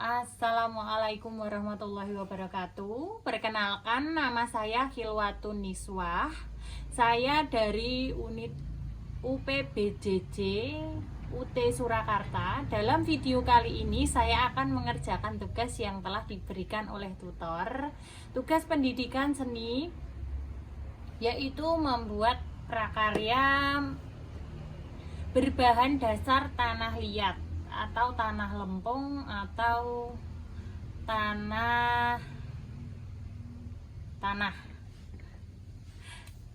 Assalamualaikum warahmatullahi wabarakatuh. Perkenalkan, nama saya Khilwatun Niswah. Saya dari unit UPBJJ UT Surakarta. Dalam video kali ini saya akan mengerjakan tugas yang telah diberikan oleh tutor. Tugas pendidikan seni yaitu membuat prakarya berbahan dasar tanah liat atau tanah lempung atau tanah.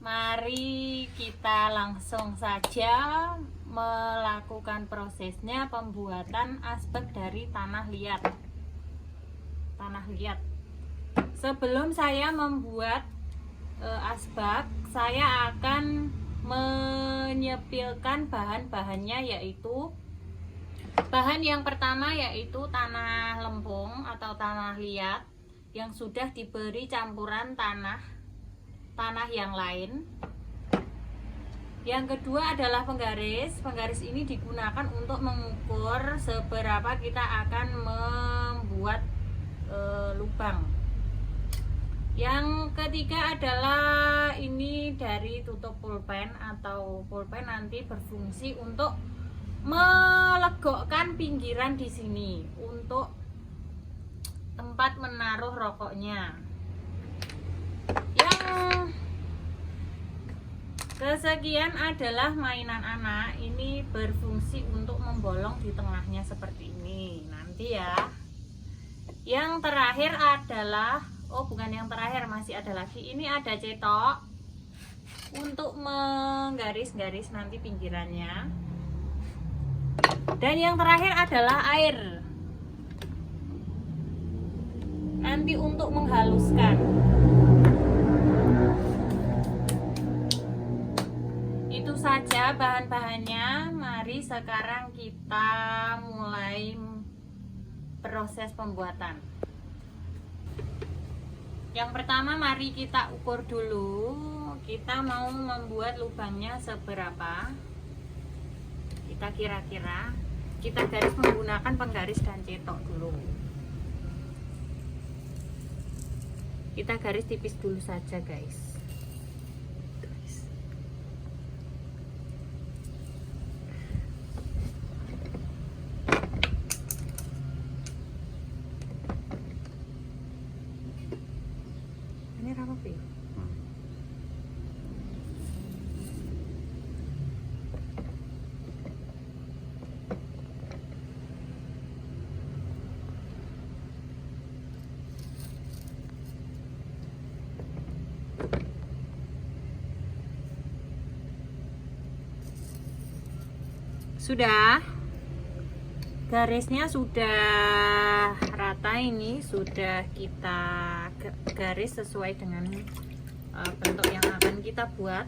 Mari kita langsung saja melakukan prosesnya pembuatan asbak dari tanah liat. Sebelum saya membuat asbak, saya akan menyepilkan bahan-bahannya, yaitu bahan yang pertama yaitu tanah lempung atau tanah liat yang sudah diberi campuran tanah yang lain. Yang kedua adalah penggaris. Penggaris ini digunakan untuk mengukur seberapa kita akan membuat lubang. Yang ketiga adalah ini dari tutup pulpen, atau pulpen nanti berfungsi untuk melegokkan pinggiran di sini untuk tempat menaruh rokoknya. Yang kesekian adalah mainan anak. Ini berfungsi untuk membolong di tengahnya seperti ini nanti ya. Yang terakhir adalah, bukan yang terakhir, masih ada lagi. Ini ada cetok untuk menggaris-garis nanti pinggirannya. Dan yang terakhir adalah air, nanti untuk menghaluskan. Itu saja bahan-bahannya. Mari sekarang kita mulai proses pembuatan. Yang pertama, mari kita ukur dulu. Kita mau membuat lubangnya seberapa. Kita kira-kira, kita garis menggunakan penggaris dan cetok dulu. Kita garis tipis dulu saja, guys. Ini rapi. Sudah, garisnya sudah rata. Ini sudah kita garis sesuai dengan bentuk yang akan kita buat.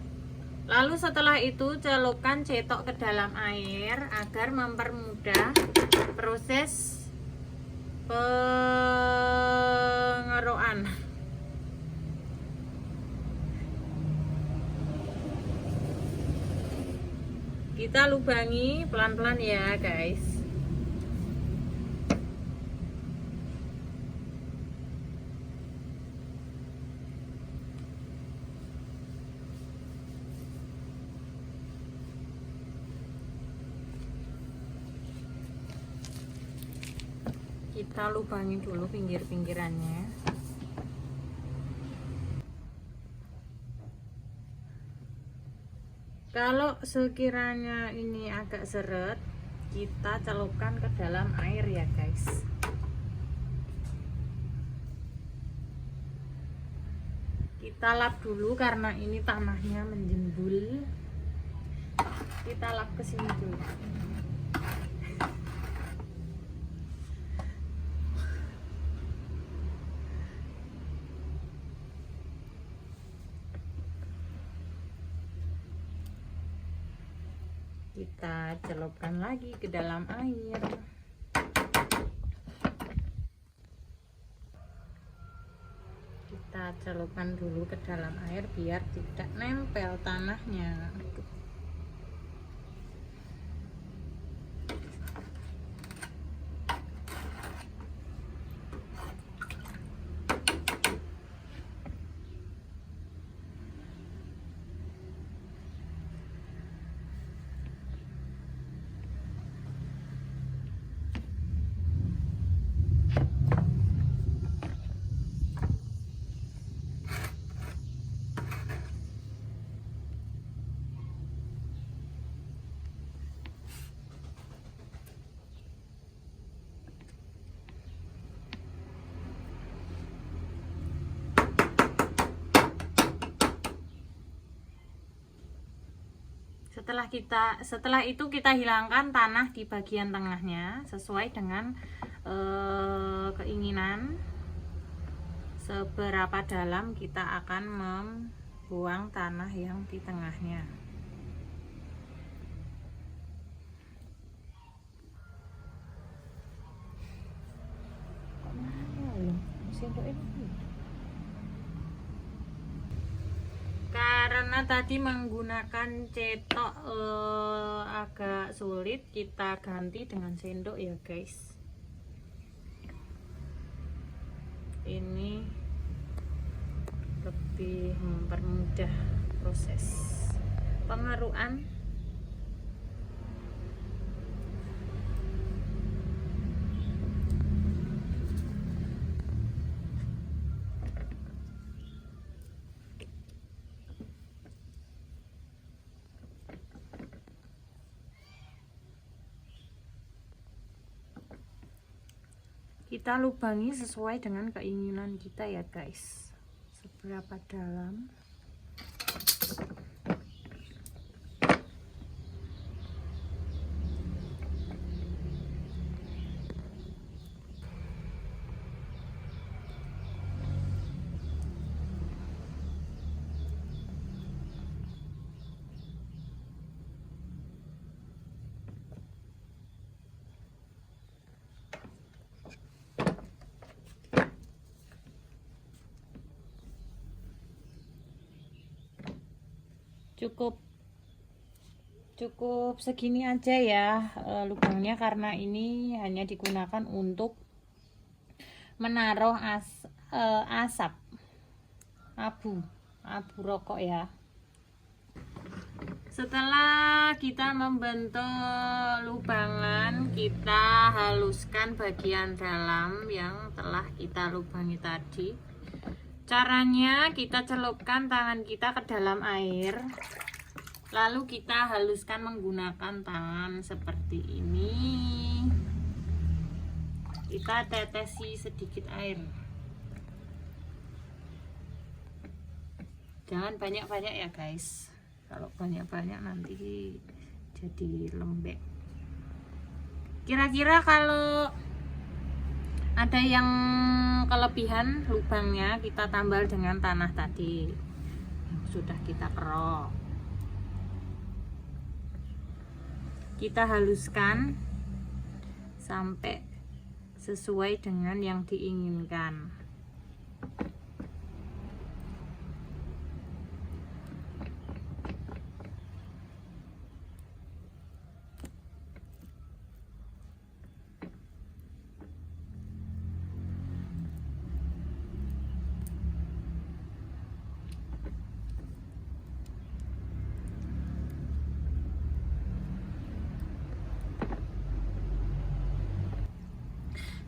Lalu setelah itu celupkan cetok ke dalam air agar mempermudah proses pengerokan. Kita lubangi pelan-pelan ya, guys. Kita lubangi dulu pinggir-pinggirannya. Kalau sekiranya ini agak seret, kita celupkan ke dalam air ya, guys. Kita lap dulu karena ini tanahnya menjembul. Kita lap ke sini dulu. Kita celupkan lagi ke dalam air. Kita celupkan dulu ke dalam air biar tidak nempel tanahnya. Setelah itu kita hilangkan tanah di bagian tengahnya sesuai dengan keinginan seberapa dalam kita akan membuang tanah yang di tengahnya. Karena tadi menggunakan cetok agak sulit, kita ganti dengan sendok ya guys. Ini lebih mempermudah proses pengerukan. Kita lubangi sesuai dengan keinginan kita ya guys, seberapa dalam. Cukup segini aja ya lubangnya, karena ini hanya digunakan untuk menaruh asap abu rokok ya. Setelah kita membentuk lubangan, kita haluskan bagian dalam yang telah kita lubangi tadi. Caranya, kita celupkan tangan kita ke dalam air, lalu kita haluskan menggunakan tangan seperti ini. Kita tetesi sedikit air, jangan banyak-banyak ya guys. Kalau banyak-banyak nanti jadi lembek. Kira-kira kalau ada yang kelebihan lubangnya, kita tambal dengan tanah tadi yang sudah kita kerok. Kita haluskan sampai sesuai dengan yang diinginkan.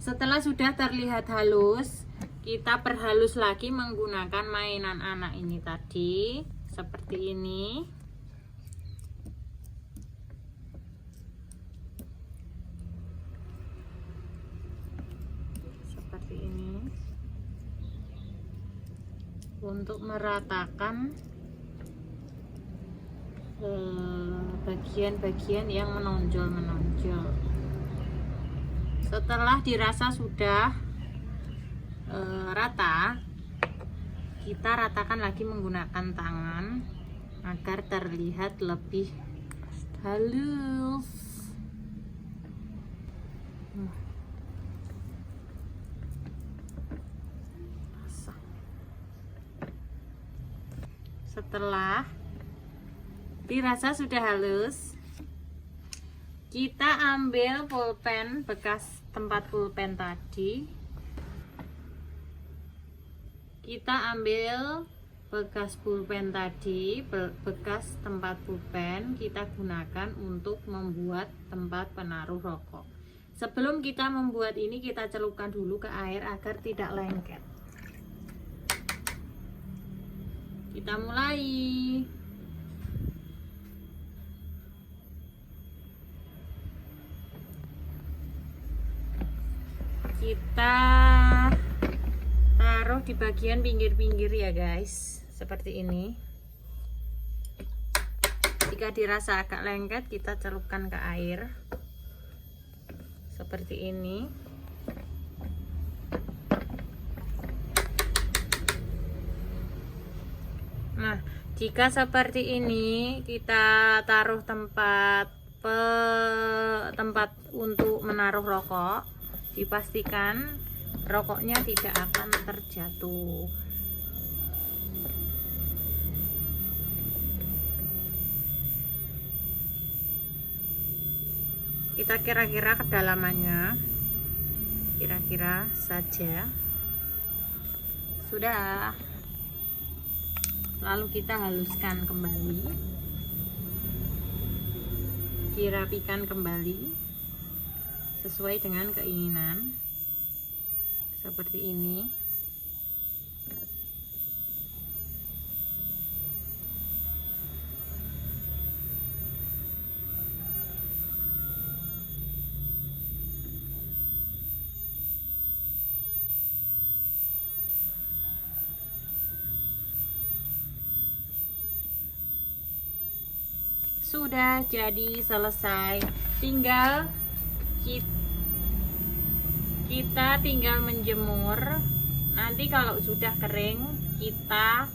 Setelah sudah terlihat halus, kita perhalus lagi menggunakan mainan anak ini tadi, seperti ini. Seperti ini. Untuk meratakan bagian-bagian yang menonjol. Setelah dirasa sudah rata, kita ratakan lagi menggunakan tangan agar terlihat lebih halus. Setelah dirasa sudah halus, kita ambil pulpen bekas tempat pulpen tadi. Kita ambil bekas pulpen tadi, bekas tempat pulpen kita gunakan untuk membuat tempat penaruh rokok. Sebelum kita membuat ini, kita celupkan dulu ke air agar tidak lengket. Kita mulai. Kita taruh di bagian pinggir-pinggir ya guys, seperti ini. Jika dirasa agak lengket, kita celupkan ke air seperti ini. Nah, jika seperti ini, kita taruh tempat untuk menaruh rokok, dipastikan rokoknya tidak akan terjatuh. Kita kira-kira kedalamannya, kira-kira saja. Sudah. Lalu kita haluskan kembali, dirapikan kembali sesuai dengan keinginan, seperti ini. Sudah jadi selesai, tinggal kita tinggal menjemur. Nanti kalau sudah kering, kita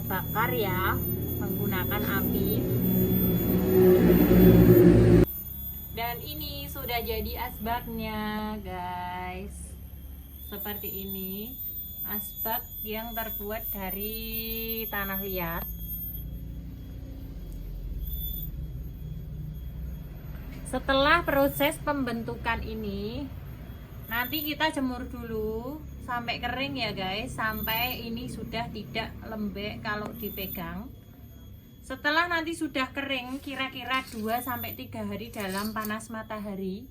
bakar ya menggunakan api. Dan ini sudah jadi asbaknya guys, seperti ini. Asbak yang terbuat dari tanah liat. Setelah proses pembentukan ini, nanti kita jemur dulu sampai kering ya guys, sampai ini sudah tidak lembek kalau dipegang. Setelah nanti sudah kering, kira-kira 2-3 hari dalam panas matahari,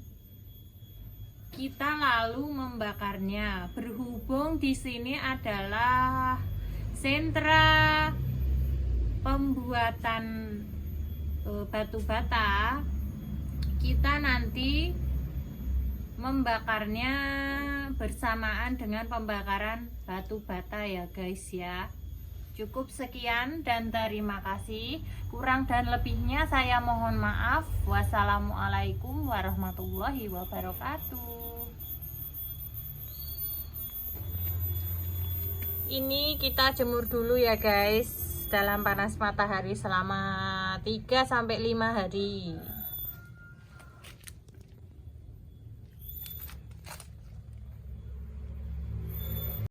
kita lalu membakarnya. Berhubung di sini adalah sentra pembuatan batu bata, kita nanti membakarnya bersamaan dengan pembakaran batu bata ya guys ya. Cukup sekian dan terima kasih. Kurang dan lebihnya saya mohon maaf. Wassalamualaikum warahmatullahi wabarakatuh. Ini kita jemur dulu ya guys dalam panas matahari selama 3-5 hari.